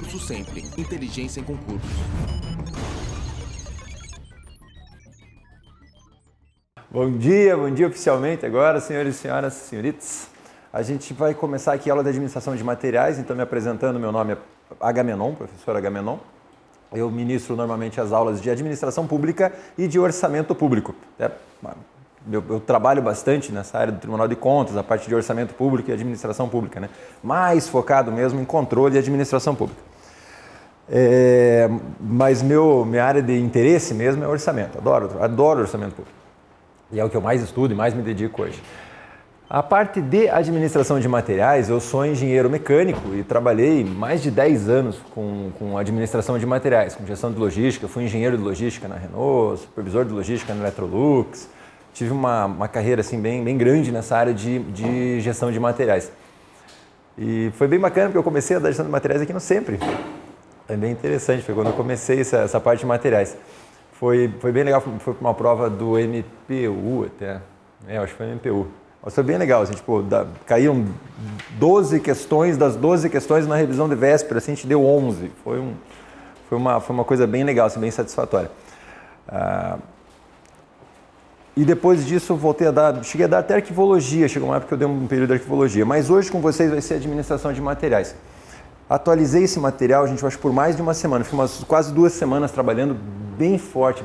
Concurso Sempre. Inteligência em concursos. Bom dia oficialmente agora, senhores e senhoras, senhoritas. A gente vai começar aqui a aula de administração de materiais, então me apresentando, meu nome é Agamenon, professor Agamenon. Eu ministro normalmente as aulas de administração pública e de orçamento público. Eu trabalho bastante nessa área do Tribunal de Contas, a parte de orçamento público e administração pública, né? Mais focado mesmo em controle e administração pública. Mas minha área de interesse mesmo é orçamento, adoro orçamento público. E é o que eu mais estudo e mais me dedico hoje. A parte de administração de materiais, eu sou engenheiro mecânico e trabalhei mais de 10 anos com administração de materiais, com gestão de logística. Eu fui engenheiro de logística na Renault, supervisor de logística na Electrolux. Tive uma carreira assim, bem grande nessa área de gestão de materiais. E foi bem bacana porque eu comecei a dar gestão de materiais aqui no Sempre. É bem interessante, foi quando eu comecei essa parte de materiais. Foi bem legal, foi uma prova do MPU até, acho que foi MPU. Mas foi bem legal, assim, caíam 12 questões, das 12 questões na revisão de véspera, assim, a gente deu 11. Foi uma coisa bem legal, assim, bem satisfatória. E depois disso eu cheguei a dar até arquivologia, chegou uma época que eu dei um período de arquivologia, mas hoje com vocês vai ser administração de materiais. Atualizei esse material, gente, eu acho por mais de uma semana, fiquei quase 2 semanas trabalhando bem forte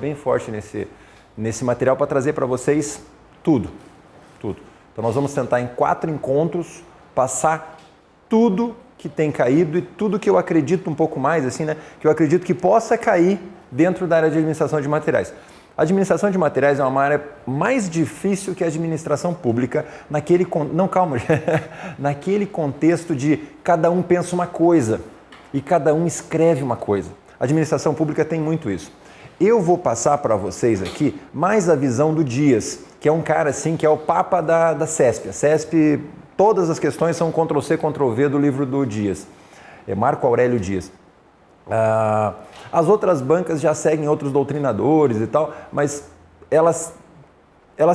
nesse material para trazer para vocês tudo. Então nós vamos tentar em 4 encontros passar tudo que tem caído e tudo que eu acredito um pouco mais, assim, né? Que eu acredito que possa cair dentro da área de administração de materiais. A administração de materiais é uma área mais difícil que a administração pública naquele contexto de cada um pensa uma coisa e cada um escreve uma coisa. A administração pública tem muito isso. Eu vou passar para vocês aqui mais a visão do Dias, que é um cara assim, que é o papa da CESP. A CESP, todas as questões são Ctrl+C, Ctrl+V do livro do Dias. É Marco Aurélio Dias. As outras bancas já seguem outros doutrinadores e tal, mas elas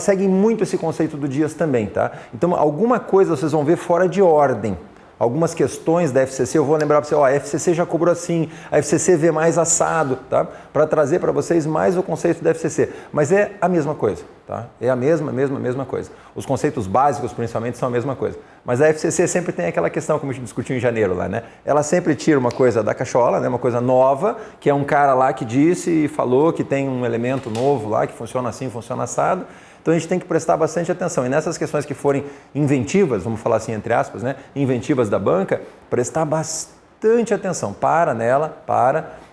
seguem muito esse conceito do Dias também, tá? Então, alguma coisa vocês vão ver fora de ordem. Algumas questões da FCC, eu vou lembrar para você, a FCC já cobrou assim, a FCC vê mais assado, tá? Para trazer para vocês mais o conceito da FCC. Mas é a mesma coisa, tá? É a mesma coisa. Os conceitos básicos, principalmente, são a mesma coisa. Mas a FCC sempre tem aquela questão, como a gente discutiu em janeiro lá, né? Ela sempre tira uma coisa da cachola, né? Uma coisa nova, que é um cara lá que disse e falou que tem um elemento novo lá, que funciona assim, funciona assado. Então a gente tem que prestar bastante atenção. E nessas questões que forem inventivas, vamos falar assim entre aspas, né? Inventivas da banca, prestar bastante atenção.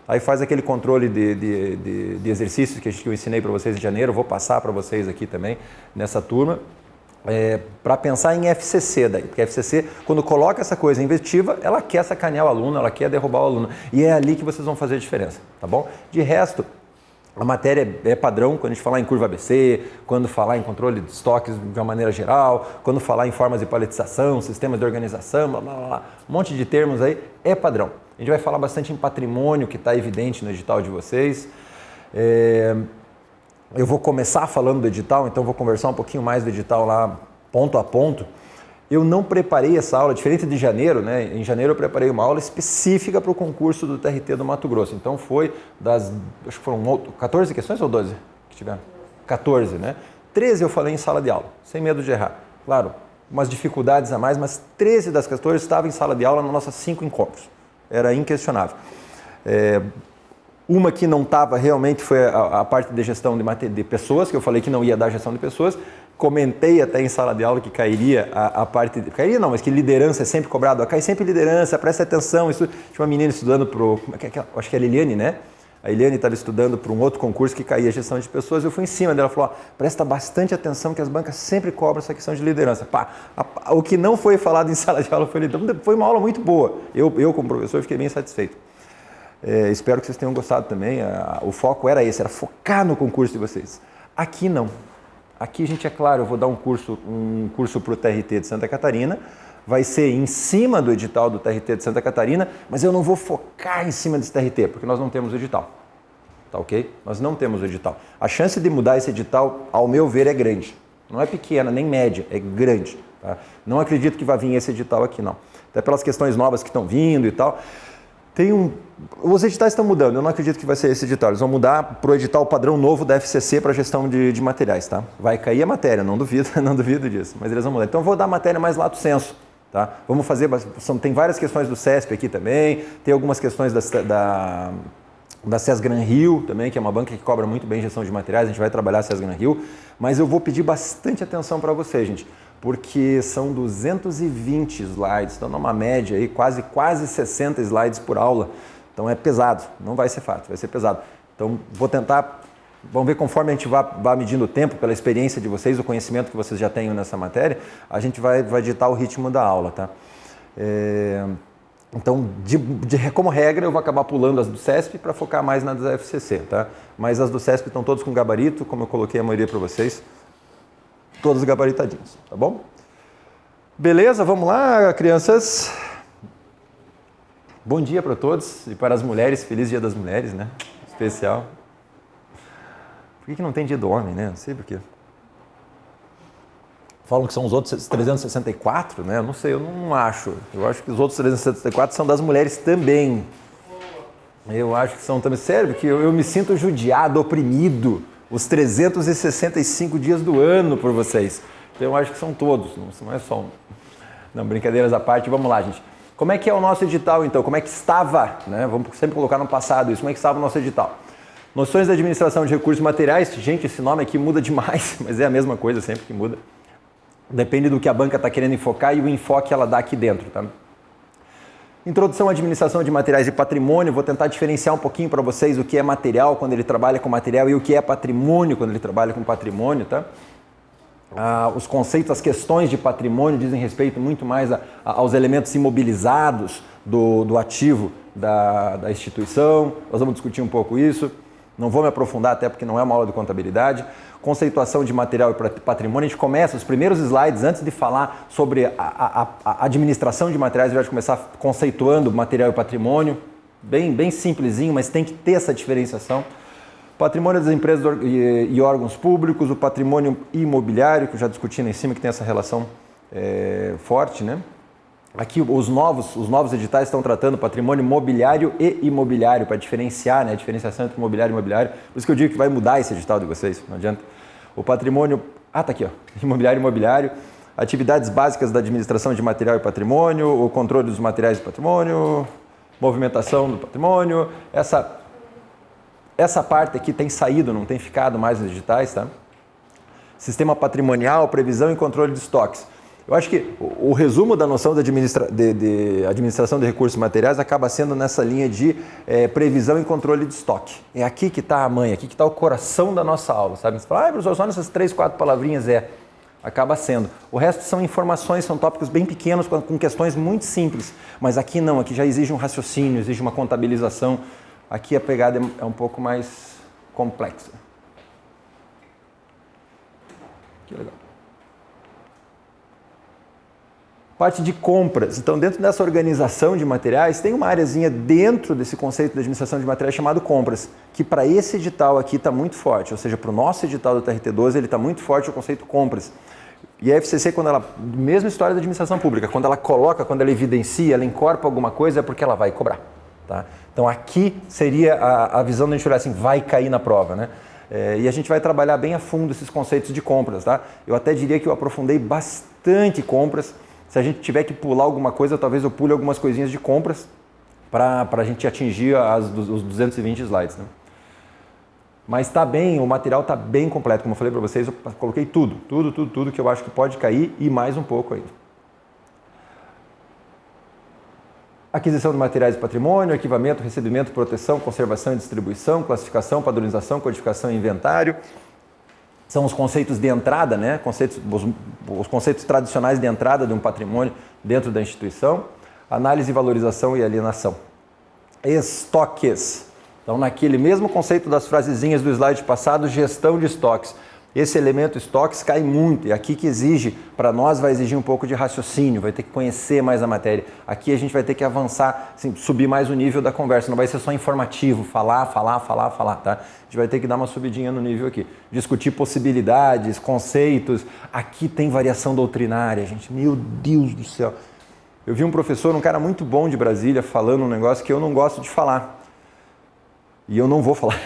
Aí faz aquele controle de exercícios que eu ensinei para vocês em janeiro, vou passar para vocês aqui também nessa turma. Para pensar em FCC daí, porque a FCC, quando coloca essa coisa inventiva, ela quer sacanear o aluno, ela quer derrubar o aluno. E é ali que vocês vão fazer a diferença, tá bom? De resto, a matéria é padrão quando a gente falar em curva ABC, quando falar em controle de estoques de uma maneira geral, quando falar em formas de paletização, sistemas de organização, blá, blá, blá, um monte de termos aí, é padrão. A gente vai falar bastante em patrimônio, que está evidente no edital de vocês. Eu vou começar falando do edital, então vou conversar um pouquinho mais do edital lá, ponto a ponto. Eu não preparei essa aula, diferente de janeiro, né? Em janeiro eu preparei uma aula específica para o concurso do TRT do Mato Grosso. Então foi acho que foram 14 questões ou 12 que tiveram? 14, né? 13 eu falei em sala de aula, sem medo de errar. Claro, umas dificuldades a mais, mas 13 das 14 estavam em sala de aula nos nossos 5 encontros. Era inquestionável. Uma que não estava realmente foi a parte de gestão de pessoas, que eu falei que não ia dar gestão de pessoas. Comentei até em sala de aula que cairia a parte... Cairia não, mas que liderança é sempre cobrado. Cai sempre liderança, presta atenção. Tinha uma menina estudando acho que é a Liliane, né? A Liliane estava estudando para um outro concurso que caía gestão de pessoas. Eu fui em cima dela e falou, presta bastante atenção que as bancas sempre cobram essa questão de liderança. O que não foi falado em sala de aula foi liderança. Foi uma aula muito boa. Eu como professor, fiquei bem satisfeito. Espero que vocês tenham gostado também. O foco era esse, era focar no concurso de vocês. Aqui não. Aqui a gente, é claro, eu vou dar um curso para o TRT de Santa Catarina, vai ser em cima do edital do TRT de Santa Catarina, mas eu não vou focar em cima desse TRT, porque nós não temos o edital, tá ok? Nós não temos o edital. A chance de mudar esse edital, ao meu ver, é grande. Não é pequena, nem média, é grande. Tá? Não acredito que vai vir esse edital aqui, não. Até pelas questões novas que estão vindo e tal. Os editais estão mudando, eu não acredito que vai ser esse edital. Eles vão mudar para o edital padrão novo da FCC para gestão de materiais, tá? Vai cair a matéria, não duvido, não duvido disso, mas eles vão mudar. Então eu vou dar a matéria mais lato sensu, tá? Vamos fazer, tem várias questões do CESP aqui também, tem algumas questões da Sesgran Rio também, que é uma banca que cobra muito bem gestão de materiais, a gente vai trabalhar a Sesgran Rio, mas eu vou pedir bastante atenção para vocês, gente, porque são 220 slides, então numa média aí, quase 60 slides por aula, então é pesado, não vai ser fácil, vai ser pesado. Então vou tentar, vamos ver conforme a gente vá medindo o tempo, pela experiência de vocês, o conhecimento que vocês já tenham nessa matéria, a gente vai ditar o ritmo da aula, tá? Então, como regra, eu vou acabar pulando as do CESP para focar mais nas da FCC, tá? Mas as do CESP estão todas com gabarito, como eu coloquei a maioria para vocês, todas gabaritadinhas, tá bom? Beleza, vamos lá, crianças. Bom dia para todos e para as mulheres, feliz Dia das Mulheres, né? Especial. Por que não tem Dia do Homem, né? Não sei por quê. Falam que são os outros 364, né? Eu não sei, eu não acho. Eu acho que os outros 364 são das mulheres também. Eu acho que são também. Sério, porque eu me sinto judiado, oprimido, os 365 dias do ano por vocês. Então eu acho que são todos, não é só um. Não, brincadeiras à parte, vamos lá, gente. Como é que é o nosso edital, então? Como é que estava, né? Vamos sempre colocar no passado isso. Como é que estava o nosso edital? Noções da administração de recursos materiais. Gente, esse nome aqui muda demais, mas é a mesma coisa sempre que muda. Depende do que a banca está querendo enfocar e o enfoque ela dá aqui dentro, tá? Introdução à administração de materiais e patrimônio. Vou tentar diferenciar um pouquinho para vocês o que é material quando ele trabalha com material e o que é patrimônio quando ele trabalha com patrimônio, tá? Os conceitos, as questões de patrimônio dizem respeito muito mais aos elementos imobilizados do ativo da instituição. Nós vamos discutir um pouco isso. Não vou me aprofundar até porque não é uma aula de contabilidade. Conceituação de material e patrimônio. A gente começa os primeiros slides, antes de falar sobre a administração de materiais, a gente vai começar conceituando material e patrimônio. Bem simplesinho, mas tem que ter essa diferenciação. Patrimônio das empresas e órgãos públicos, o patrimônio imobiliário, que eu já discuti lá em cima, que tem essa relação forte, né? Aqui os novos editais estão tratando patrimônio mobiliário e imobiliário, para diferenciar, né? A diferenciação entre mobiliário e imobiliário. Por isso que eu digo que vai mudar esse edital de vocês, não adianta. O patrimônio... tá aqui, ó. Imobiliário e imobiliário. Atividades básicas da administração de material e patrimônio, o controle dos materiais e patrimônio, movimentação do patrimônio. Essa parte aqui tem saído, não tem ficado mais nos editais, tá? Sistema patrimonial, previsão e controle de estoques. Eu acho que o resumo da noção de administração de recursos materiais acaba sendo nessa linha de previsão e controle de estoque. É aqui que está a mãe, aqui que está o coração da nossa aula, sabe? Você fala, professor, só nessas 3, 4 palavrinhas acaba sendo. O resto são informações, são tópicos bem pequenos, com questões muito simples. Mas aqui não, aqui já exige um raciocínio, exige uma contabilização. Aqui a pegada é um pouco mais complexa. Que legal. Parte de compras. Então, dentro dessa organização de materiais, tem uma areazinha dentro desse conceito de administração de materiais chamado compras, que para esse edital aqui está muito forte, ou seja, para o nosso edital do TRT12, ele está muito forte o conceito compras. E a FCC, quando ela, mesma história da administração pública, quando ela coloca, quando ela evidencia, ela incorpora alguma coisa, é porque ela vai cobrar. Tá? Então, aqui seria a visão da gente olhar assim, vai cair na prova, né? E a gente vai trabalhar bem a fundo esses conceitos de compras, tá? Eu até diria que eu aprofundei bastante compras. Se a gente tiver que pular alguma coisa, talvez eu pule algumas coisinhas de compras para a gente atingir os 220 slides. Né? Mas está bem, o material está bem completo. Como eu falei para vocês, eu coloquei tudo que eu acho que pode cair e mais um pouco ainda. Aquisição de materiais de patrimônio, arquivamento, recebimento, proteção, conservação e distribuição, classificação, padronização, codificação e inventário. São os conceitos de entrada, né? Os conceitos tradicionais de entrada de um patrimônio dentro da instituição. Análise, valorização e alienação. Estoques. Então, naquele mesmo conceito das frasezinhas do slide passado, gestão de estoques. Esse elemento estoques cai muito e aqui que exige, para nós vai exigir um pouco de raciocínio, vai ter que conhecer mais a matéria. Aqui a gente vai ter que avançar, assim, subir mais o nível da conversa, não vai ser só informativo, falar, tá? A gente vai ter que dar uma subidinha no nível aqui. Discutir possibilidades, conceitos. Aqui tem variação doutrinária, gente, meu Deus do céu. Eu vi um professor, um cara muito bom de Brasília, falando um negócio que eu não gosto de falar. E eu não vou falar.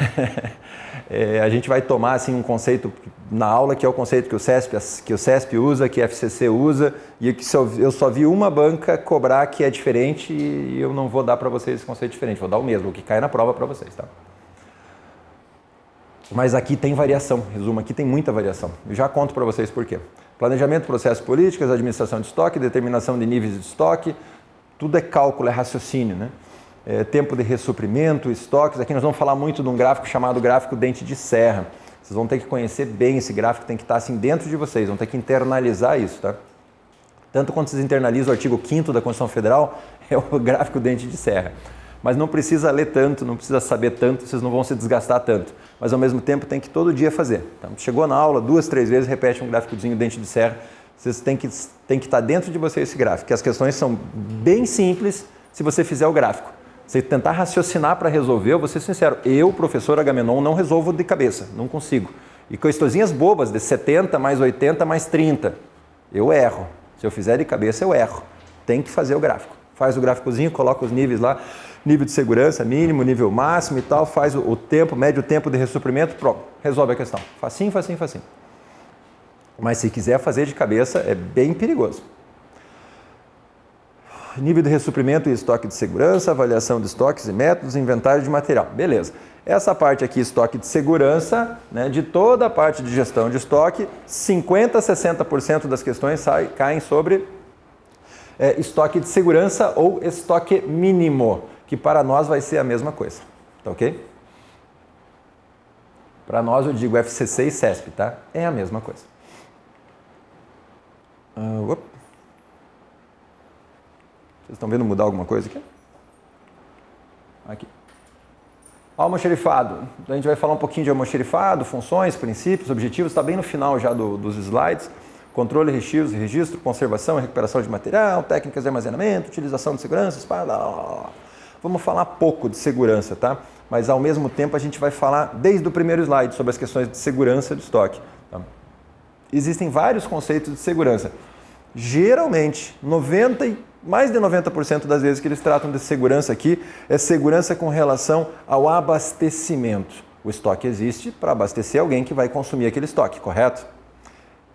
A gente vai tomar assim, um conceito na aula que é o conceito que o CESP usa, que a FCC usa, e que eu só vi uma banca cobrar que é diferente e eu não vou dar para vocês esse conceito diferente, vou dar o mesmo, o que cai na prova para vocês. Tá? Mas aqui tem variação, resumo, aqui tem muita variação. Eu já conto para vocês por quê. Planejamento, processos políticos, administração de estoque, determinação de níveis de estoque, tudo é cálculo, é raciocínio, né? Tempo de ressuprimento, estoques. Aqui nós vamos falar muito de um gráfico chamado gráfico dente de serra. Vocês vão ter que conhecer bem esse gráfico, tem que estar assim dentro de vocês, vão ter que internalizar isso, tá? Tanto quanto vocês internalizam o artigo 5º da Constituição Federal, é o gráfico dente de serra. Mas não precisa ler tanto, não precisa saber tanto, vocês não vão se desgastar tanto. Mas ao mesmo tempo tem que todo dia fazer. Então, chegou na aula, 2, 3 vezes, repete um gráficozinho dente de serra. Vocês têm que estar dentro de vocês esse gráfico, que as questões são bem simples se você fizer o gráfico. Você tentar raciocinar para resolver, eu vou ser sincero, eu, professor Agamenon, não resolvo de cabeça, não consigo. E questõezinhas bobas, de 70 mais 80 mais 30, eu erro. Se eu fizer de cabeça, eu erro. Tem que fazer o gráfico. Faz o gráficozinho, coloca os níveis lá, nível de segurança mínimo, nível máximo e tal, faz o tempo, mede o tempo de ressuprimento, pronto, resolve a questão. Facinho, facinho, facinho. Mas se quiser fazer de cabeça, é bem perigoso. Nível de ressuprimento e estoque de segurança, avaliação de estoques e métodos, inventário de material. Beleza. Essa parte aqui, estoque de segurança, né, de toda a parte de gestão de estoque, 50% a 60% das questões caem sobre estoque de segurança ou estoque mínimo, que para nós vai ser a mesma coisa. Tá ok? Para nós eu digo FCC e CESP, tá? É a mesma coisa. Vocês estão vendo mudar alguma coisa aqui? Aqui. Almoxarifado. A gente vai falar um pouquinho de almoxarifado, funções, princípios, objetivos. Está bem no final já dos slides. Controle, registro, conservação e recuperação de material, técnicas de armazenamento, utilização de segurança, Vamos falar pouco de segurança, tá? Mas ao mesmo tempo a gente vai falar desde o primeiro slide sobre as questões de segurança do estoque. Tá? Existem vários conceitos de segurança. Geralmente, mais de 90% das vezes que eles tratam de segurança aqui é segurança com relação ao abastecimento. O estoque existe para abastecer alguém que vai consumir aquele estoque, correto?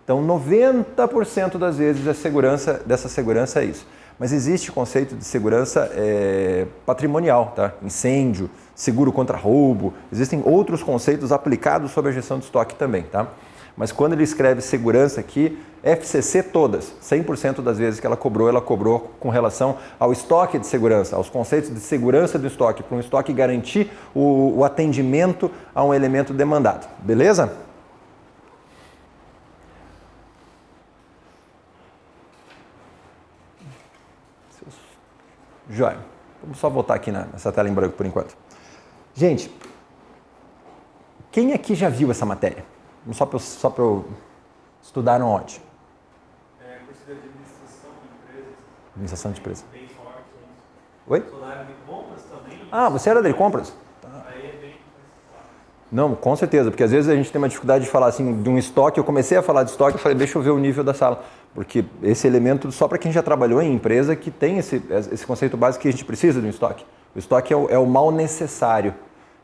Então, 90% das vezes dessa segurança é isso. Mas existe o conceito de segurança patrimonial, tá? Incêndio, seguro contra roubo. Existem outros conceitos aplicados sobre a gestão de estoque também, tá? Mas quando ele escreve segurança aqui, FCC todas, 100% das vezes que ela cobrou com relação ao estoque de segurança, aos conceitos de segurança do estoque, para um estoque garantir o atendimento a um elemento demandado. Beleza? Joia. Vamos só voltar aqui nessa tela em branco por enquanto. Gente, quem aqui já viu essa matéria? Só para eu estudar onde? Curso de administração de empresas. Administração de empresas. Bem forte. Oi? Sou da área de compras também. Ah, você era de compras? Aí é bem... Não, com certeza, porque às vezes a gente tem uma dificuldade de falar assim de um estoque. Eu comecei a falar de estoque e falei, deixa eu ver o nível da sala. Porque esse elemento, só para quem já trabalhou em empresa, que tem esse conceito básico que a gente precisa de um estoque. O estoque é o mal necessário.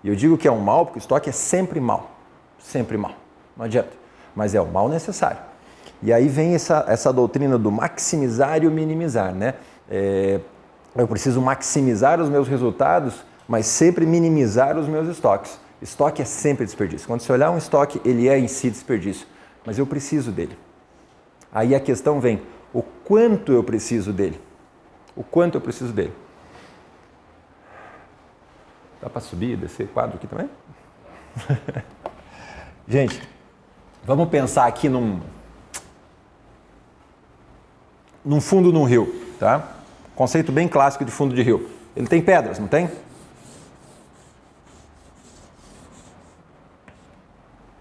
E eu digo que é um mal porque o estoque é sempre mal. Sempre mal. Não adianta. Mas é o mal necessário. E aí vem essa doutrina do maximizar e o minimizar, né? Eu preciso maximizar os meus resultados, mas sempre minimizar os meus estoques. Estoque é sempre desperdício. Quando você olhar um estoque, ele é em si desperdício. Mas eu preciso dele. Aí a questão vem, o quanto eu preciso dele? O quanto eu preciso dele? Dá para subir e descer quadro aqui também? Gente, vamos pensar aqui num fundo de um rio, tá? Conceito bem clássico de fundo de rio. Ele tem pedras, não tem?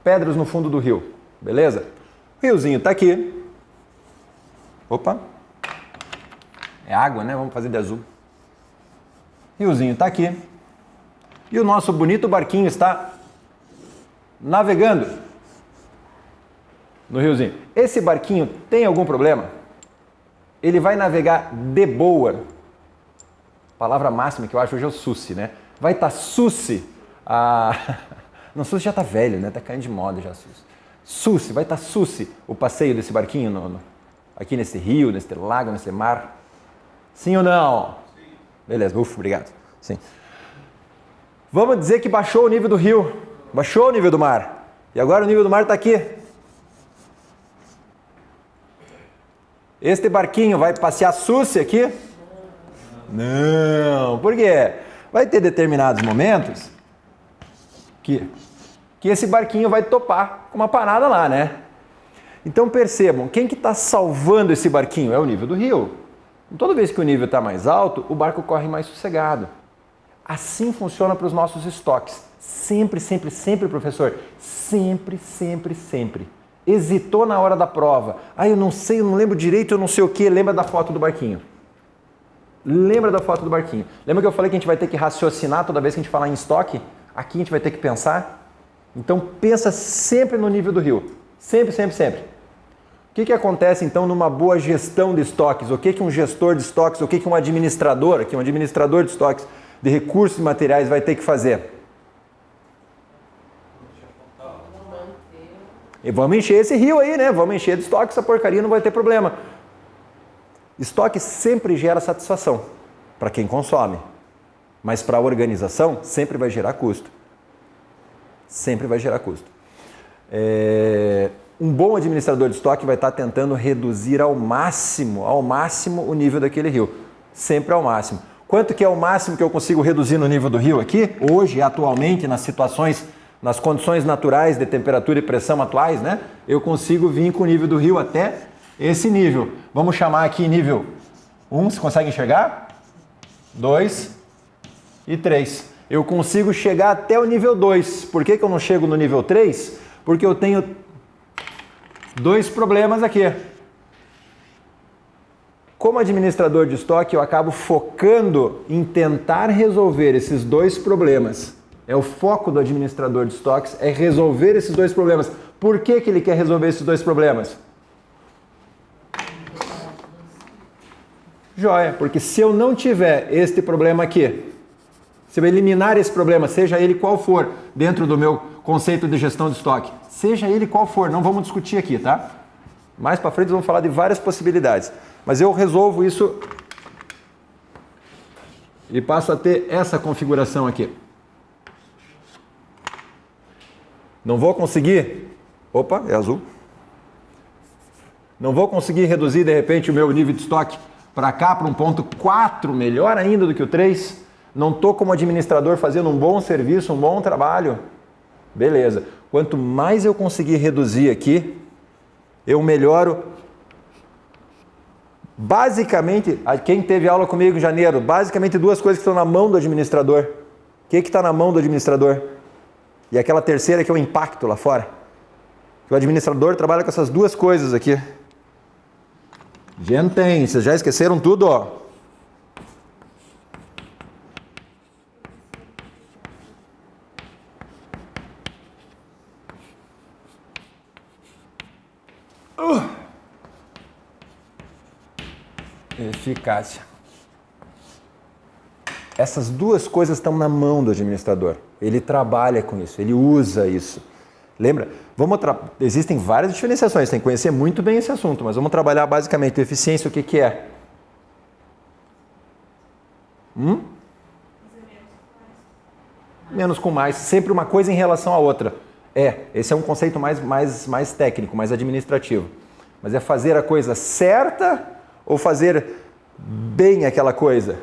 Pedras no fundo do rio, beleza? O riozinho está aqui. Opa! É água, né? Vamos fazer de azul. Riozinho está aqui. E o nosso bonito barquinho está navegando no riozinho. Esse barquinho tem algum problema? ele vai navegar de boa. A palavra máxima que eu acho hoje é o susse, né? Vai estar susse. Não, susse já está velho, né? Está caindo de moda já, susse. Susse, vai estar susse o passeio desse barquinho aqui nesse rio, nesse lago, nesse mar. Sim ou não? Sim. Beleza, obrigado. Sim. Vamos dizer que baixou o nível do rio, baixou o nível do mar. E agora o nível do mar está aqui. Este barquinho vai passear susse aqui? Não. Por quê? Vai ter determinados momentos que esse barquinho vai topar com uma parada lá, né? Então percebam, quem que está salvando esse barquinho? É o nível do rio. Toda vez que o nível está mais alto, o barco corre mais sossegado. Assim funciona para os nossos estoques. Sempre, sempre, sempre, professor. Sempre, sempre, sempre. Hesitou na hora da prova. Eu não sei, eu não lembro direito, eu não sei o que. Lembra da foto do barquinho. Lembra da foto do barquinho. Lembra que eu falei que a gente vai ter que raciocinar toda vez que a gente falar em estoque? Aqui a gente vai ter que pensar. Então pensa sempre no nível do rio. Sempre, sempre, sempre. O que acontece então numa boa gestão de estoques? O que um gestor de estoques, o que um administrador, aqui um administrador de estoques de recursos e materiais vai ter que fazer? E vamos encher esse rio aí, né? Vamos encher de estoque, essa porcaria não vai ter problema. Estoque sempre gera satisfação para quem consome, mas para a organização sempre vai gerar custo. Sempre vai gerar custo. Um bom administrador de estoque vai estar tentando reduzir ao máximo o nível daquele rio. Sempre ao máximo. Quanto que é o máximo que eu consigo reduzir no nível do rio aqui? Hoje, atualmente, nas condições naturais de temperatura e pressão atuais, né? Eu consigo vir com o nível do rio até esse nível. Vamos chamar aqui nível 1, você consegue enxergar? 2 e 3. Eu consigo chegar até o nível 2. Por que eu não chego no nível 3? Porque eu tenho dois problemas aqui. Como administrador de estoque, eu acabo focando em tentar resolver esses dois problemas. O foco do administrador de estoques é resolver esses dois problemas. Por que ele quer resolver esses dois problemas? Joia, porque se eu não tiver este problema aqui, se eu eliminar esse problema, seja ele qual for, dentro do meu conceito de gestão de estoque, seja ele qual for, não vamos discutir aqui, tá? Mais para frente vamos falar de várias possibilidades, mas eu resolvo isso e passo a ter essa configuração aqui. Não vou conseguir, opa, é azul, não vou conseguir reduzir de repente o meu nível de estoque para cá, para um ponto 4, melhor ainda do que o 3, não estou como administrador fazendo um bom serviço, um bom trabalho. Beleza. Quanto mais eu conseguir reduzir aqui, eu melhoro. Basicamente, quem teve aula comigo em janeiro, basicamente duas coisas que estão na mão do administrador. O que está na mão do administrador? E aquela terceira que é o impacto lá fora. O administrador trabalha com essas duas coisas aqui. Gente, vocês já esqueceram tudo, ó. Eficácia. Essas duas coisas estão na mão do administrador. Ele trabalha com isso, ele usa isso. Lembra? Existem várias diferenciações, tem que conhecer muito bem esse assunto, mas vamos trabalhar basicamente eficiência, o que é? Menos com mais, sempre uma coisa em relação à outra. Esse é um conceito mais técnico, mais administrativo. Mas é fazer a coisa certa ou fazer bem aquela coisa?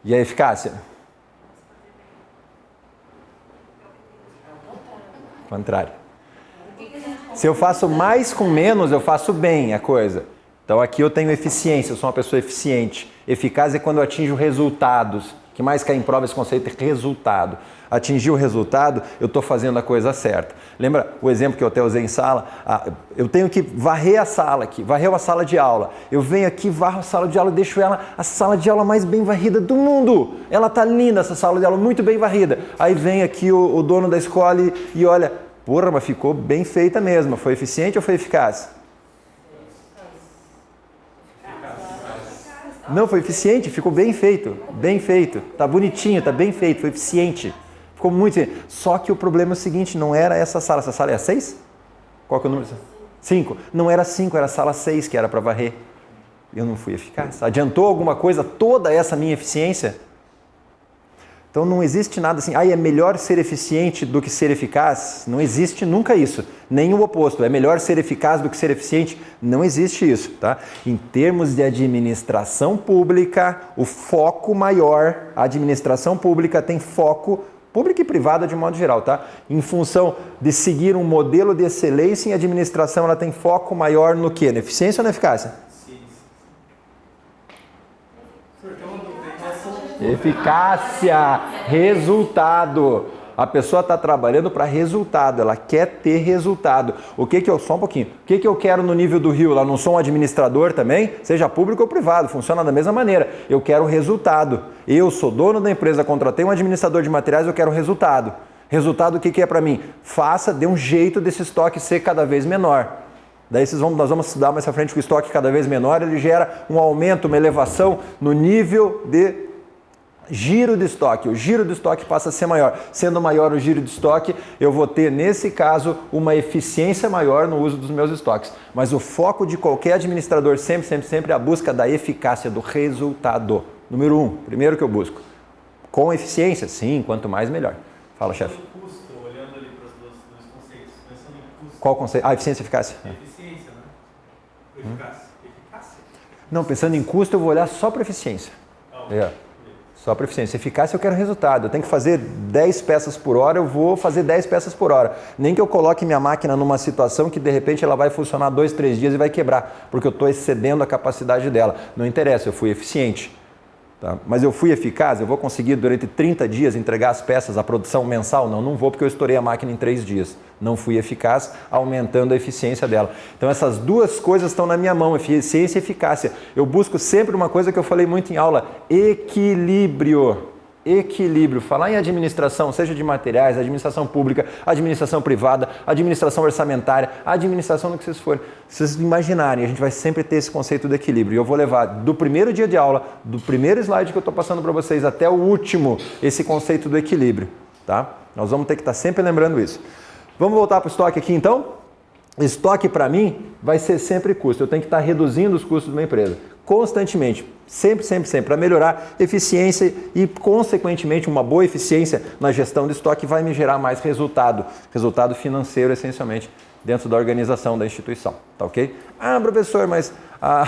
E a eficácia? Contrário. Se eu faço mais com menos, eu faço bem a coisa. Então aqui eu tenho eficiência, eu sou uma pessoa eficiente. Eficaz é quando eu atinjo resultados. O que mais cai em prova esse conceito é resultado. Atingir o resultado, eu estou fazendo a coisa certa. Lembra o exemplo que eu até usei em sala? Eu tenho que varrer a sala aqui, varrer uma sala de aula. Eu venho aqui, varro a sala de aula e deixo ela a sala de aula mais bem varrida do mundo. Ela está linda, essa sala de aula, muito bem varrida. Aí vem aqui o dono da escola e olha, Porra, mas ficou bem feita mesmo. Foi eficiente ou foi eficaz? Não, foi eficiente, ficou bem feito. Bem feito. Tá bonitinho, tá bem feito, foi eficiente. Ficou muito bem. Só que o problema é o seguinte, não era essa sala. Essa sala é a 6? Qual que é o número? 5. Não era 5, era a sala 6 que era para varrer. Eu não fui eficaz. Adiantou alguma coisa toda essa minha eficiência? Então não existe nada assim, é melhor ser eficiente do que ser eficaz? Não existe nunca isso. Nem o oposto, é melhor ser eficaz do que ser eficiente? Não existe isso, tá? Em termos de administração pública, o foco maior, a administração pública tem foco, pública e privada de modo geral, tá? Em função de seguir um modelo de excelência em administração, ela tem foco maior no quê? Na eficiência ou na eficácia? Eficácia, resultado. A pessoa está trabalhando para resultado, ela quer ter resultado. Só um pouquinho. O que eu quero no nível do Rio? Eu não sou um administrador também, seja público ou privado, funciona da mesma maneira. Eu quero resultado. Eu sou dono da empresa, contratei um administrador de materiais, eu quero resultado. Resultado, o que é para mim? Dê um jeito desse estoque ser cada vez menor. Daí nós vamos estudar mais à frente que o estoque cada vez menor, ele gera um aumento, uma elevação no nível de giro de estoque. O giro de estoque passa a ser maior. Sendo maior o giro de estoque, eu vou ter, nesse caso, uma eficiência maior no uso dos meus estoques. Mas o foco de qualquer administrador sempre é a busca da eficácia, do resultado. Número 1, primeiro que eu busco. Com eficiência? Sim, quanto mais melhor. Fala, chefe. Custo, olhando ali para os dois conceitos, pensando em custo. Qual conceito? Eficiência e eficácia. Eficiência, né? Eficácia. Não, pensando em custo, eu vou olhar só para eficiência. Só para eficiência. Eficácia eu quero resultado. Eu tenho que fazer 10 peças por hora, eu vou fazer 10 peças por hora. Nem que eu coloque minha máquina numa situação que de repente ela vai funcionar 2, 3 dias e vai quebrar, porque eu estou excedendo a capacidade dela. Não interessa, eu fui eficiente. Tá? Mas eu fui eficaz? Eu vou conseguir durante 30 dias entregar as peças, a produção mensal? Não vou, porque eu estourei a máquina em 3 dias. Não fui eficaz, aumentando a eficiência dela. Então essas duas coisas estão na minha mão, eficiência e eficácia. Eu busco sempre uma coisa que eu falei muito em aula, equilíbrio. Equilíbrio. Falar em administração, seja de materiais, administração pública, administração privada, administração orçamentária, administração do que vocês forem. Se vocês imaginarem, a gente vai sempre ter esse conceito de equilíbrio. E eu vou levar do primeiro dia de aula, do primeiro slide que eu estou passando para vocês até o último, esse conceito do equilíbrio. Tá? Nós vamos ter que estar sempre lembrando isso. Vamos voltar para o estoque aqui então? Estoque para mim vai ser sempre custo. Eu tenho que estar reduzindo os custos de uma empresa. Constantemente, sempre, para melhorar eficiência e, consequentemente, uma boa eficiência na gestão de estoque vai me gerar mais resultado financeiro, essencialmente, dentro da organização da instituição, tá ok? Professor, mas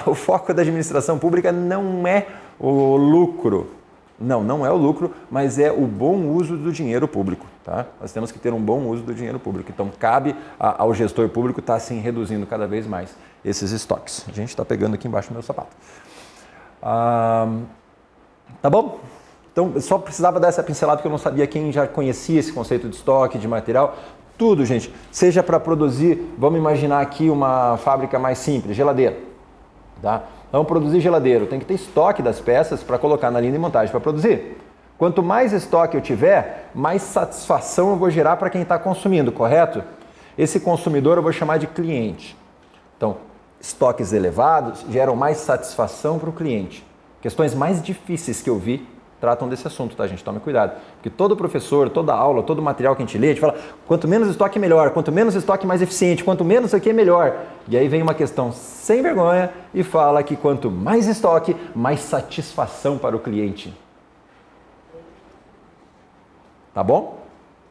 o foco da administração pública não é o lucro. Não é o lucro, mas é o bom uso do dinheiro público, tá? Nós temos que ter um bom uso do dinheiro público, então cabe ao gestor público estar assim reduzindo cada vez mais esses estoques. A gente está pegando aqui embaixo do meu sapato. Tá bom? Então, eu só precisava dar essa pincelada porque eu não sabia quem já conhecia esse conceito de estoque, de material. Tudo, gente, seja para produzir, vamos imaginar aqui uma fábrica mais simples, geladeira, tá? Então, produzir geladeira, tem que ter estoque das peças para colocar na linha de montagem para produzir. Quanto mais estoque eu tiver, mais satisfação eu vou gerar para quem está consumindo, correto? Esse consumidor eu vou chamar de cliente. Então, estoques elevados geram mais satisfação para o cliente. Questões mais difíceis que eu vi tratam desse assunto, tá, gente? Tome cuidado. Porque todo professor, toda aula, todo material que a gente lê, a gente fala, quanto menos estoque, melhor. Quanto menos estoque, mais eficiente. Quanto menos isso aqui, melhor. E aí vem uma questão sem vergonha e fala que quanto mais estoque, mais satisfação para o cliente. Tá bom?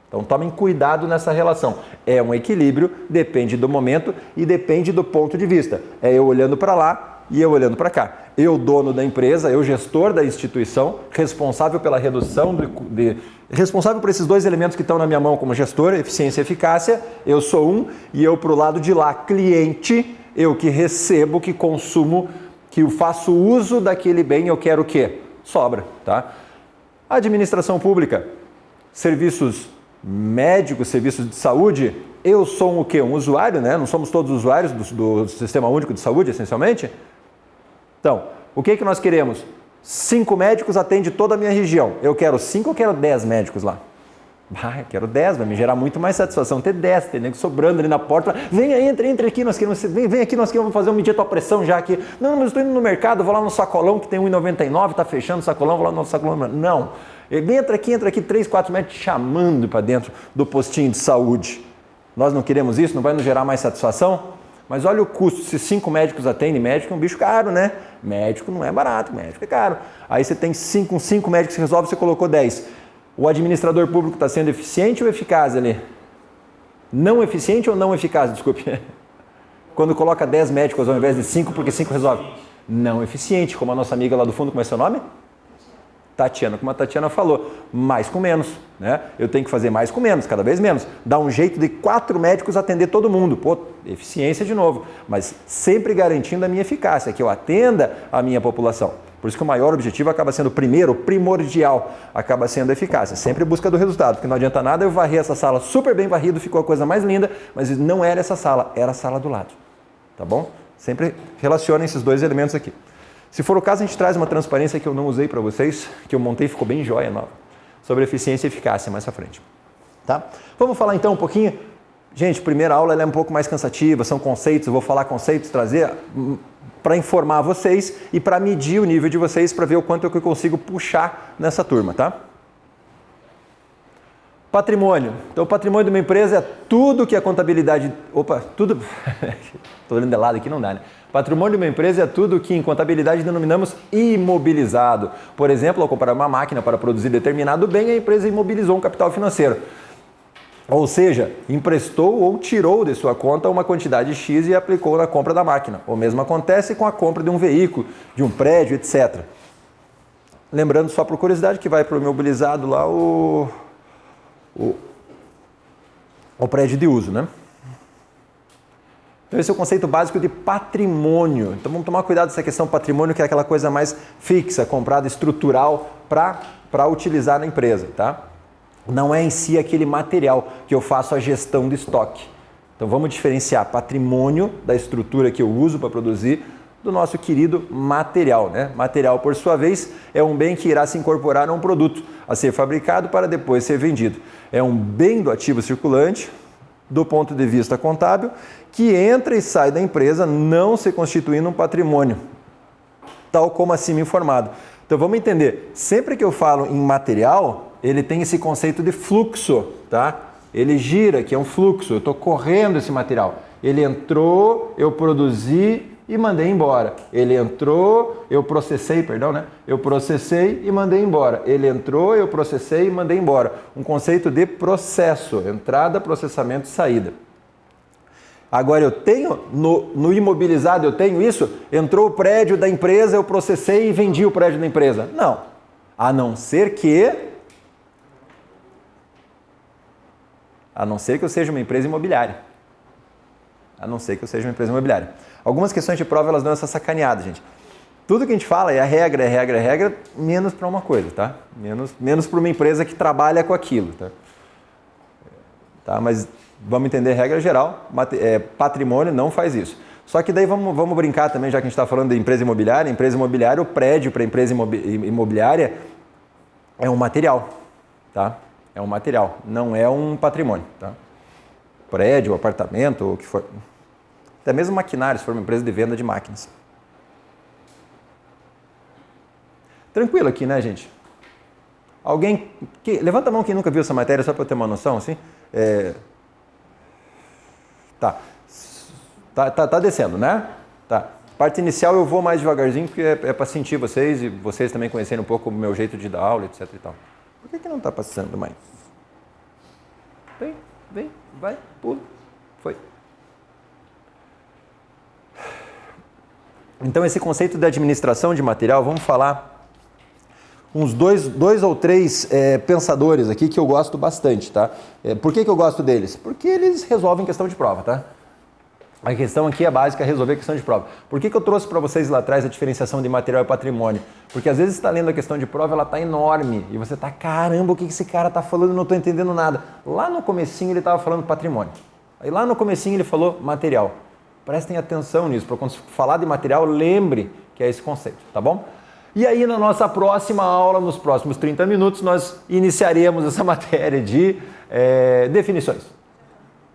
Então tomem cuidado nessa relação. É um equilíbrio, depende do momento e depende do ponto de vista. É eu olhando para lá e eu olhando para cá. Eu, dono da empresa, eu, gestor da instituição, responsável pela redução, responsável por esses dois elementos que estão na minha mão como gestor, eficiência e eficácia, eu sou um, e eu para o lado de lá, cliente, eu que recebo, que consumo, que eu faço uso daquele bem, eu quero o quê? Sobra, tá? Administração pública, serviços médicos, serviços de saúde, eu sou o quê? Um usuário, né? Não somos todos usuários do Sistema Único de Saúde, essencialmente? Então, o que nós queremos? 5 médicos atendem toda a minha região. Eu quero 5 ou quero 10 médicos lá? Quero 10, vai me gerar muito mais satisfação ter 10, ter nego sobrando ali na porta. Vem aí, entra aqui, nós queremos, vem aqui, nós queremos fazer medir a tua pressão já aqui. Não, mas eu estou indo no mercado, vou lá no sacolão que tem 1,99, tá fechando o sacolão, vou lá no sacolão. Não, entra aqui, 3, 4 metros te chamando para dentro do postinho de saúde. Nós não queremos isso, não vai nos gerar mais satisfação? Mas olha o custo, se 5 médicos atendem, médico é um bicho caro, né? Médico não é barato, médico é caro. Aí você tem 5 médicos que resolve, você colocou 10. O administrador público está sendo eficiente ou eficaz ali? Não eficiente ou não eficaz, desculpe. Quando coloca 10 médicos ao invés de 5, porque 5 resolve. Não eficiente, como a nossa amiga lá do fundo, como é seu nome? Tatiana, como a Tatiana falou, mais com menos, né? Eu tenho que fazer mais com menos, cada vez menos. Dá um jeito de 4 médicos atender todo mundo. Pô, eficiência de novo, mas sempre garantindo a minha eficácia, que eu atenda a minha população. Por isso que o maior objetivo acaba sendo o primeiro, o primordial, acaba sendo a eficácia. Sempre busca do resultado, porque não adianta nada eu varrer essa sala super bem varrido, ficou a coisa mais linda, mas não era essa sala, era a sala do lado. Tá bom? Sempre relaciona esses dois elementos aqui. Se for o caso, a gente traz uma transparência que eu não usei para vocês, que eu montei e ficou bem jóia nova, sobre eficiência e eficácia mais para frente. Tá? Vamos falar então um pouquinho. Gente, primeira aula ela é um pouco mais cansativa, são conceitos, eu vou falar conceitos, trazer para informar vocês e para medir o nível de vocês, para ver o quanto eu consigo puxar nessa turma, tá? Patrimônio. Então, o patrimônio de uma empresa é tudo que a contabilidade... Opa, tudo... Estou olhando de lado aqui, não dá, né? Patrimônio de uma empresa é tudo que em contabilidade denominamos imobilizado. Por exemplo, ao comprar uma máquina para produzir determinado bem, a empresa imobilizou um capital financeiro. Ou seja, emprestou ou tirou de sua conta uma quantidade X e aplicou na compra da máquina. O mesmo acontece com a compra de um veículo, de um prédio, etc. Lembrando, só por curiosidade, que vai para o imobilizado lá o prédio de uso, né? Então esse é o conceito básico de patrimônio. Então vamos tomar cuidado dessa questão patrimônio, que é aquela coisa mais fixa, comprada, estrutural, para utilizar na empresa, tá? Não é em si aquele material que eu faço a gestão do estoque. Então vamos diferenciar patrimônio da estrutura que eu uso para produzir do nosso querido material, né? Material, por sua vez, é um bem que irá se incorporar a um produto a ser fabricado para depois ser vendido. É um bem do ativo circulante, do ponto de vista contábil, que entra e sai da empresa, não se constituindo um patrimônio, tal como acima informado. Então vamos entender, sempre que eu falo em material, ele tem esse conceito de fluxo, tá? Ele gira, que é um fluxo, eu estou correndo esse material. Ele entrou, eu produzi e mandei embora. Ele entrou, eu processei, Eu processei e mandei embora. Ele entrou, eu processei e mandei embora. Um conceito de processo, entrada, processamento e saída. Agora eu tenho, no imobilizado eu tenho isso, entrou o prédio da empresa, eu processei e vendi o prédio da empresa. Não, a não ser que eu seja uma empresa imobiliária. Algumas questões de prova, elas dão essa sacaneada, gente. Tudo que a gente fala é regra, menos para uma coisa, tá? Menos para uma empresa que trabalha com aquilo, tá? Mas vamos entender regra geral, patrimônio não faz isso. Só que daí vamos brincar também, já que a gente está falando de empresa imobiliária, o prédio para empresa imobiliária é um material, tá? É um material, não é um patrimônio, tá? Prédio, apartamento, o que for. Até mesmo maquinário, se for uma empresa de venda de máquinas. Tranquilo aqui, né, gente? Alguém... Levanta a mão quem nunca viu essa matéria, só para eu ter uma noção, assim. Tá descendo, né? Tá. Parte inicial eu vou mais devagarzinho, porque é para sentir vocês e vocês também conhecerem um pouco o meu jeito de dar aula, etc e tal. Por que não está passando mais? Vem, vai, pula, foi. Então esse conceito da administração de material, vamos falar uns dois ou três pensadores aqui que eu gosto bastante, tá? Por que eu gosto deles? Porque eles resolvem questão de prova, tá? A questão aqui é básica, é resolver a questão de prova. Por que eu trouxe para vocês lá atrás a diferenciação de material e patrimônio? Porque às vezes você está lendo a questão de prova, ela está enorme, e você está, caramba, o que esse cara está falando? Eu não estou entendendo nada. Lá no comecinho ele estava falando patrimônio. Aí lá no comecinho ele falou material. Prestem atenção nisso, para quando falar de material, lembre que é esse conceito, tá bom? E aí, na nossa próxima aula, nos próximos 30 minutos, nós iniciaremos essa matéria de definições.